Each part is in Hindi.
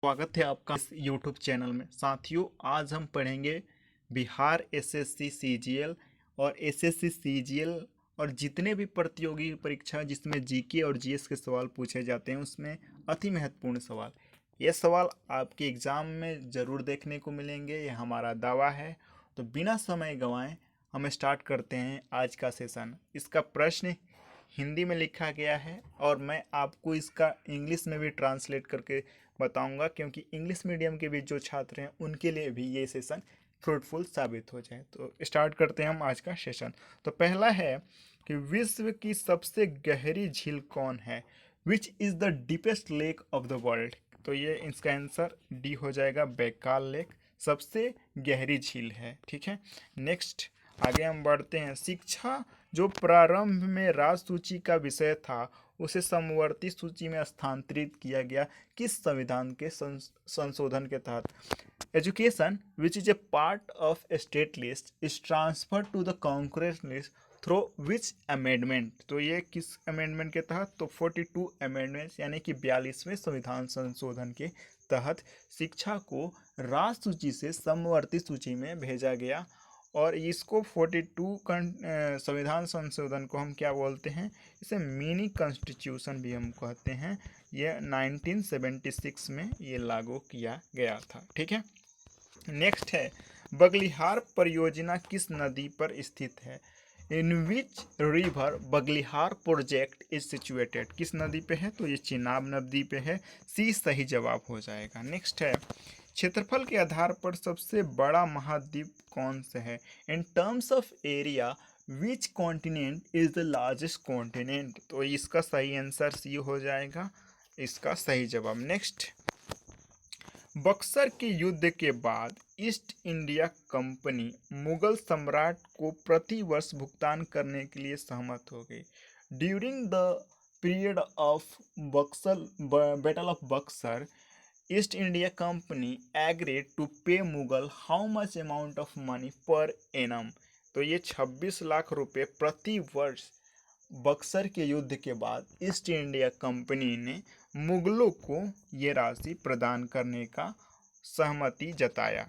स्वागत है आपका इस YouTube चैनल में। साथियों, आज हम पढ़ेंगे बिहार एसएससी सीजीएल और एसएससी सीजीएल और जितने भी प्रतियोगी परीक्षा जिसमें जीके और जीएस के सवाल पूछे जाते हैं उसमें अति महत्वपूर्ण सवाल। ये सवाल आपके एग्ज़ाम में ज़रूर देखने को मिलेंगे, ये हमारा दावा है। तो बिना समय गंवाए हम स्टार्ट करते हैं आज का सेशन। इसका प्रश्न हिंदी में लिखा गया है और मैं आपको इसका इंग्लिश में भी ट्रांसलेट करके बताऊंगा, क्योंकि इंग्लिश मीडियम के भी जो छात्र हैं उनके लिए भी ये सेशन फ्रूटफुल साबित हो जाए। तो स्टार्ट करते हैं हम आज का सेशन। तो पहला है कि विश्व की सबसे गहरी झील कौन है? Which is the deepest lake of the world? तो ये इसका आंसर डी हो जाएगा, बैकाल लेक सबसे गहरी झील है। ठीक है, नेक्स्ट आगे हम बढ़ते हैं। शिक्षा जो प्रारंभ में राज सूची का विषय था उसे समवर्ती सूची में स्थानांतरित किया गया किस संविधान के संशोधन के तहत? Education which is a part of state list is transfer to the concurrence list through which amendment? तो ये किस अमेंडमेंट के तहत? तो 42 अमेंडमेंट यानी कि 42वें संविधान संशोधन के तहत शिक्षा को राज सूची से समवर्ती सूची में भेजा गया। और इसको 42 संविधान संशोधन को हम क्या बोलते हैं? इसे मिनी कॉन्स्टिट्यूशन भी हम कहते हैं। ये 1976 में ये लागू किया गया था। ठीक है, नेक्स्ट है बगलिहार परियोजना किस नदी पर स्थित है? In which river Baglihar project is situated? किस नदी पे है? तो ये चिनाब नदी पे है। सी सही जवाब हो जाएगा। नेक्स्ट है क्षेत्रफल के आधार पर सबसे बड़ा महाद्वीप कौन से है? In terms of area which continent is the largest continent? तो इसका सही आंसर सी हो जाएगा, इसका सही जवाब। नेक्स्ट, बक्सर के युद्ध के बाद ईस्ट इंडिया कंपनी मुगल सम्राट को प्रति वर्ष भुगतान करने के लिए सहमत हो गई। During the period of Buxar battle of Buxar, East India company agreed to pay Mughal how much amount of money per annum? तो ये 26 लाख रुपए प्रति वर्ष बक्सर के युद्ध के बाद ईस्ट इंडिया कंपनी ने मुगलों को ये राशि प्रदान करने का सहमति जताया।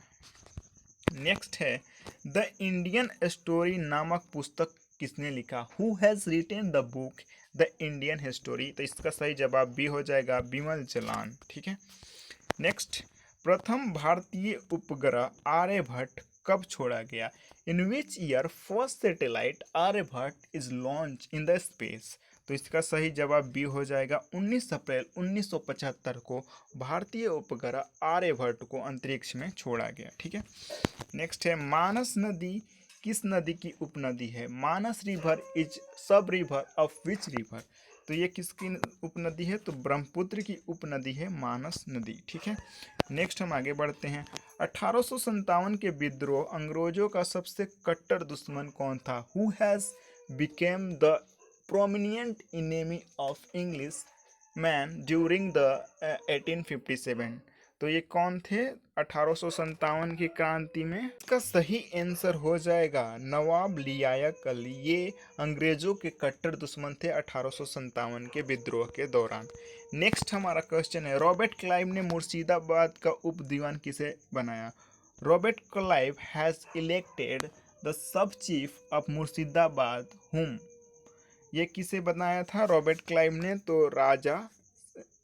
नेक्स्ट है द इंडियन स्टोरी नामक पुस्तक किसने लिखा? Who has retain the book the Indian history? तो इसका सही जवाब भी हो जाएगा, बिमल जलान। ठीक है, नेक्स्ट, प्रथम भारतीय उपग्रह आर्यभट्ट कब छोड़ा गया? In which year first satellite Aryabhata is launch in the space? तो इसका सही जवाब बी हो जाएगा, 19 अप्रैल 1975 को भारतीय उपग्रह आर्यभट्ट को अंतरिक्ष में छोड़ा गया। ठीक है, नेक्स्ट है मानस नदी किस नदी की उपनदी है? मानस रिवर इज सब रिवर ऑफ विच रिवर? तो ये किसकी उपनदी है? तो ब्रह्मपुत्र की उपनदी है मानस नदी। ठीक है, नेक्स्ट हम आगे बढ़ते हैं। 1857 के विद्रोह अंग्रेजों का सबसे कट्टर दुश्मन कौन था? Who has became the prominent enemy of English man during the 1857? तो ये कौन थे 1857 की क्रांति में? इसका सही आंसर हो जाएगा नवाब लियाकत अली। ये अंग्रेजों के कट्टर दुश्मन थे 1857 के विद्रोह के दौरान। नेक्स्ट हमारा क्वेश्चन है रॉबर्ट क्लाइव ने मुर्शिदाबाद का उप दीवान किसे बनाया? Robert Clive has elected the sub chief of Murshidabad हुम? ये किसे बनाया था रॉबर्ट क्लाइव ने? तो राजा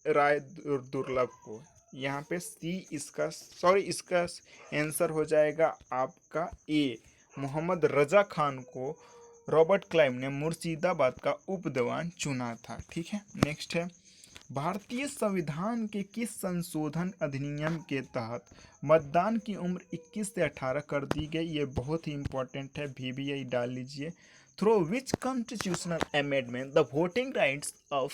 राय दुर्लभ को। यहाँ पे सी इसका आंसर हो जाएगा आपका ए, मोहम्मद रजा खान को रॉबर्ट क्लाइव ने मुर्शिदाबाद का उप दीवान चुना था। ठीक है, नेक्स्ट है भारतीय संविधान के किस संशोधन अधिनियम के तहत मतदान की उम्र 21 से 18 कर दी गई? ये बहुत ही इंपॉर्टेंट है, VBI डाल लीजिए। Through which constitutional amendment the voting rights of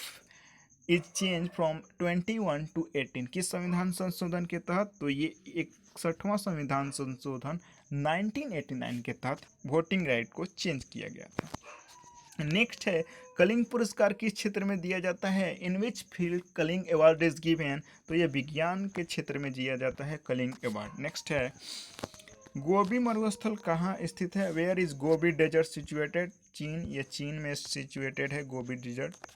is change from 21 to 18? किस संविधान संशोधन के तहत? तो ये 61वां संविधान संशोधन 1989 के तहत वोटिंग राइट को चेंज किया गया था। नेक्स्ट है कलिंग पुरस्कार किस क्षेत्र में दिया जाता है? In which field Kalinga award is given? तो ये विज्ञान के क्षेत्र में दिया जाता है कलिंग अवार्ड। नेक्स्ट है गोबी मरुस्थल कहाँ स्थित है? Where is Gobi desert situated? चीन, ये चीन में सिचुएटेड है गोबी डेजर्ट।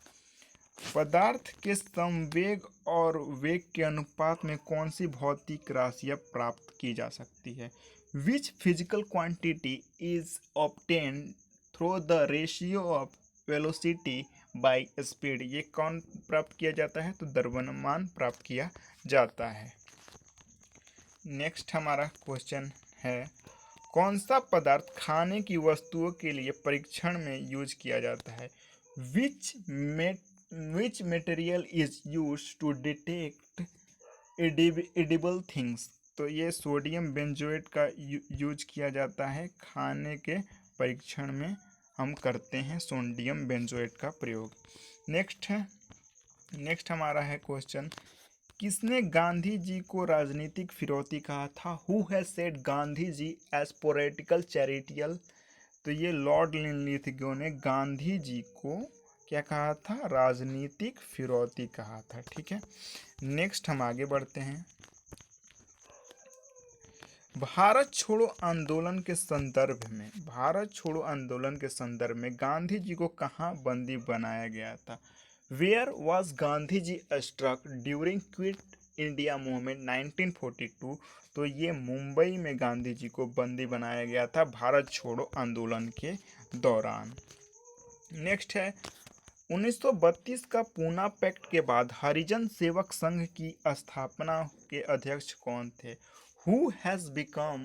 पदार्थ के संवेग और वेग के अनुपात में कौन सी भौतिक राशियाँ प्राप्त की जा सकती है? Which physical quantity is obtain through the ratio of velocity by speed? ये कौन प्राप्त किया जाता है? तो द्रव्यमान प्राप्त किया जाता है। नेक्स्ट हमारा क्वेश्चन है, कौन सा पदार्थ खाने की वस्तुओं के लिए परीक्षण में यूज किया जाता है? Which material is use to detect edible things? तो ये सोडियम बेंजोएट का यूज किया जाता है। खाने के परीक्षण में हम करते हैं सोडियम बेंजोएट का प्रयोग। नेक्स्ट हमारा है क्वेश्चन, किसने गांधी जी को राजनीतिक फिरौती कहा था? Who has said Gandhi ji as political चैरिटियल? तो ये लॉर्ड लिनलिथगो ने गांधी जी को क्या कहा था? राजनीतिक फिरौती कहा था। ठीक है, नेक्स्ट हम आगे बढ़ते हैं। भारत छोड़ो आंदोलन के संदर्भ में गांधी जी को कहाँ बंदी बनाया गया था? Where was Gandhi ji struck during quit India movement 1942? तो ये मुंबई में गांधी जी को बंदी बनाया गया था भारत छोड़ो आंदोलन के दौरान। नेक्स्ट है, 1932 का पूना पैक्ट के बाद हरिजन सेवक संघ की स्थापना के अध्यक्ष कौन थे? Who has become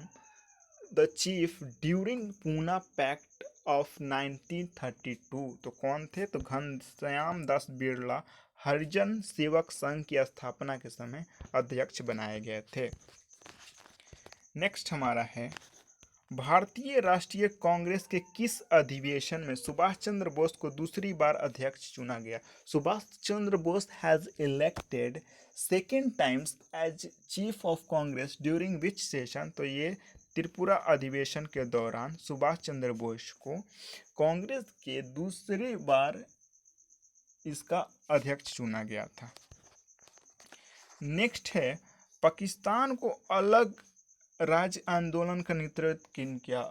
the chief during Poona pact of 1932? तो कौन थे? तो घनश्याम दास बिरला हरिजन सेवक संघ की स्थापना के समय अध्यक्ष बनाए गए थे। नेक्स्ट हमारा है, भारतीय राष्ट्रीय कांग्रेस के किस अधिवेशन में सुभाष चंद्र बोस को दूसरी बार अध्यक्ष चुना गया? Subhash Chandra Bose has elected second times as chief of Congress during which session? तो ये त्रिपुरा अधिवेशन के दौरान सुभाष चंद्र बोस को कांग्रेस के दूसरी बार इसका अध्यक्ष चुना गया था। नेक्स्ट है, पाकिस्तान को अलग राज्य आंदोलन का नेतृत्व किन किया?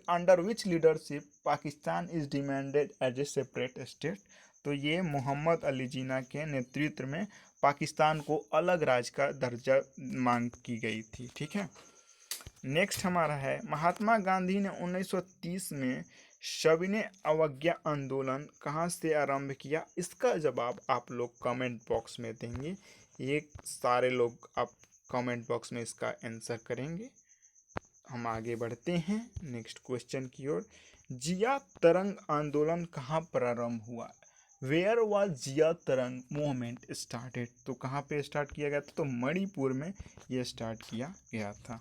Under which leadership Pakistan is demanded as a separate state? तो ये मोहम्मद अली जिन्ना के नेतृत्व में पाकिस्तान को अलग राज्य का दर्जा मांग की गई थी। ठीक है, नेक्स्ट हमारा है, महात्मा गांधी ने 1930 में सविनय अवज्ञा आंदोलन कहाँ से आरंभ किया? इसका जवाब आप लोग कमेंट बॉक्स में देंगे। ये सारे लोग आप कमेंट बॉक्स में इसका आंसर करेंगे। हम आगे बढ़ते हैं नेक्स्ट क्वेश्चन की ओर। जिया तरंग आंदोलन कहाँ प्रारंभ हुआ? वेयर वाज जिया तरंग मूवमेंट स्टार्टेड? तो कहाँ पे स्टार्ट किया गया था? तो मणिपुर में ये स्टार्ट किया गया था।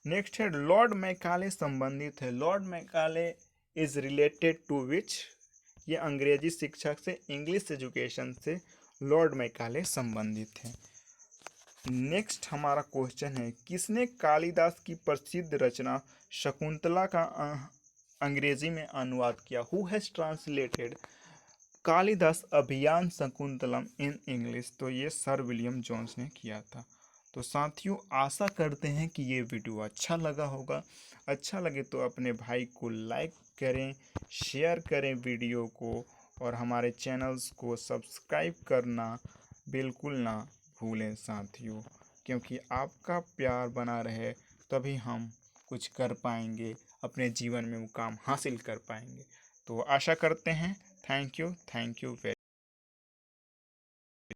नेक्स्ट है, लॉर्ड मैकाले संबंधित है। Lord Macaulay is related to which? ये अंग्रेजी शिक्षक से, इंग्लिश एजुकेशन से लॉर्ड मैकाले संबंधित है। नेक्स्ट हमारा क्वेश्चन है, किसने कालिदास की प्रसिद्ध रचना शकुंतला का अंग्रेजी में अनुवाद किया? हु हैज ट्रांसलेटेड कालिदास अभियान शकुंतलम इन इंग्लिश? तो ये सर विलियम जोन्स ने किया था। तो साथियों, आशा करते हैं कि ये वीडियो अच्छा लगा होगा। अच्छा लगे तो अपने भाई को लाइक करें, शेयर करें वीडियो को, और हमारे चैनल्स को सब्सक्राइब करना बिल्कुल ना भूलें साथियों, क्योंकि आपका प्यार बना रहे तभी हम कुछ कर पाएंगे, अपने जीवन में मुकाम हासिल कर पाएंगे। तो आशा करते हैं। Thank you very